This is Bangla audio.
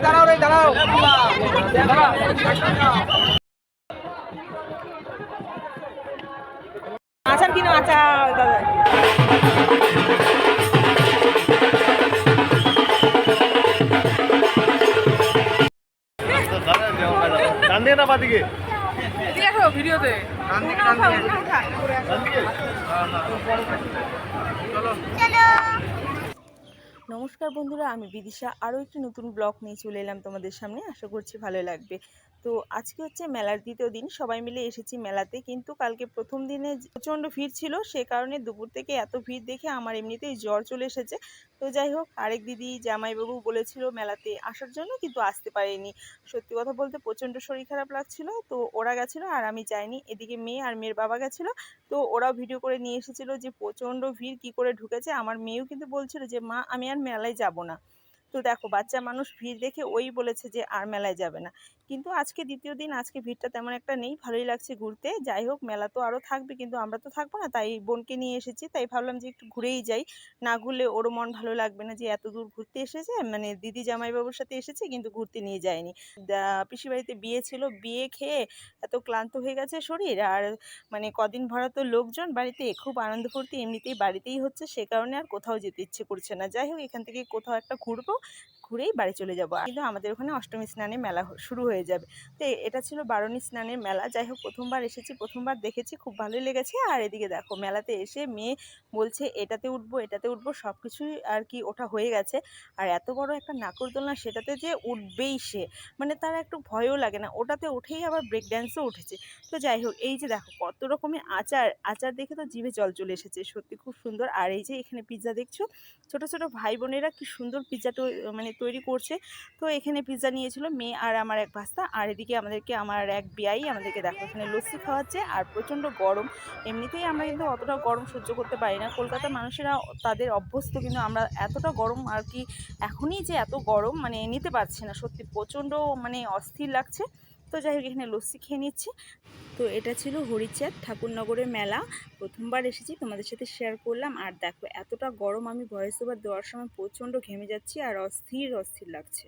দাঁড়াও রে দাঁড়াও আচার কিনো আচার দাদা ডান দিকে না বাদিকে? দেখো ভিডিওতে নমস্কার বন্ধুরা, আমি বিদিশা আরও একটি নতুন ব্লগ নিয়ে চলে এলাম তোমাদের সামনে। আশা করছি ভালো লাগবে। তো আজকে হচ্ছে মেলার দ্বিতীয় দিন, সবাই মিলে এসেছি মেলাতে। কিন্তু কালকে প্রথম দিনে প্রচণ্ড ভিড় ছিল, সে কারণে দুপুর থেকে এত ভিড় দেখে আমার এমনিতেই জ্বর চলে এসেছে। তো যাই হোক, আরেক দিদি জামাইবাবু বলেছিল মেলাতে আসার জন্য, কিন্তু আসতে পারেনি। সত্যি কথা বলতে প্রচণ্ড শরীর খারাপ লাগছিল, তো ওরা গেছিলো আর আমি যাইনি। এদিকে মেয়ে আর মেয়ের বাবা গেছিলো, তো ওরাও ভিডিও করে নিয়ে এসেছিলো যে প্রচণ্ড ভিড় কী করে ঢুকেছে। আমার মেয়েও কিন্তু বলছিল যে মা আমি আর মেলায় যাব না। তো দেখো, বাচ্চা মানুষ ভিড় দেখে ওই বলেছে যে আর মেলায় যাবে না। কিন্তু আজকে দ্বিতীয় দিন, আজকে ভিড়টা তেমন একটা নেই, ভালোই লাগছে ঘুরতে। যাই হোক, মেলা তো আরও থাকবে, কিন্তু আমরা তো থাকবো না, তাই বোনকে নিয়ে এসেছি। তাই ভাবলাম যে একটু ঘুরেই যাই, না ঘুরলে ওরও মন ভালো লাগবে না যে এত দূর ঘুরতে এসেছে। মানে দিদি জামাইবাবুর সাথে এসেছে, কিন্তু ঘুরতে নিয়ে যায়নি। পিসি বাড়িতে বিয়ে ছিল, বিয়ে খেয়ে এত ক্লান্ত হয়ে গেছে শরীর। আর মানে কদিন ভরা তো লোকজন বাড়িতে, খুব আনন্দ ফুর্তি এমনিতেই বাড়িতেই হচ্ছে, সে কারণে আর কোথাও যেতে ইচ্ছে করছে না। যাই হোক, এখান থেকে কোথাও একটা ঘুরবো, ঘুরেই বাড়ি চলে যাবো। কিন্তু আমাদের ওখানে অষ্টমী স্নানে মেলা শুরু হয়ে যাবে। তো এটা ছিল বারণী স্নানের মেলা। যাই হোক, প্রথমবার এসেছি, প্রথমবার দেখেছি, খুব ভালোই লেগেছে। আর এদিকে দেখো, মেলাতে এসে মেয়ে বলছে এটাতে উঠবো এটাতে উঠবো, সব কিছুই আর কি ওঠা হয়ে গেছে। আর এত বড় একটা নাগরদোলনা, সেটাতে যে উঠবেই সে, মানে তার একটু ভয়ও লাগে না। ওটাতে উঠেই আবার ব্রেক ড্যান্সও উঠেছে। তো যাই হোক, এই যে দেখো কত রকমের আচার, আচার দেখে তো জিভে জল চলে এসেছে, সত্যি খুব সুন্দর। আর এই যে এখানে পিৎজা দেখছো, ছোট ছোট ভাই বোনেরা কি সুন্দর পিৎজা মানে তৈরি করছে। তো এখানে পিৎজা নিয়েছিল মেয়ে আর আমার এক ভাস্তা। আর এদিকে আমাদেরকে আমার এক বিয়াই আমাদেরকে দেখো এখানে লস্যি খাওয়াচ্ছে। আর প্রচণ্ড গরম, এমনিতেই আমরা কিন্তু অতটা গরম সহ্য করতে পারি না, কলকাতার মানুষেরা তাদের অভ্যস্ত, কিন্তু আমরা এতটা গরম আর কি এখনই যে এত গরম মানে নিতে পারছি না, সত্যি প্রচণ্ড মানে অস্থির লাগছে। তো যাই হোক, এখানে লস্যি খেয়ে নিচ্ছি। তো এটা ছিল হরিচাঁদ ঠাকুরনগরের মেলা, প্রথমবার এসেছি, তোমাদের সাথে শেয়ার করলাম। আর দেখো এতটা গরম, আমি ভয়েস ওভার দেওয়ার সময় প্রচণ্ড ঘেমে যাচ্ছি আর অস্থির অস্থির লাগছে।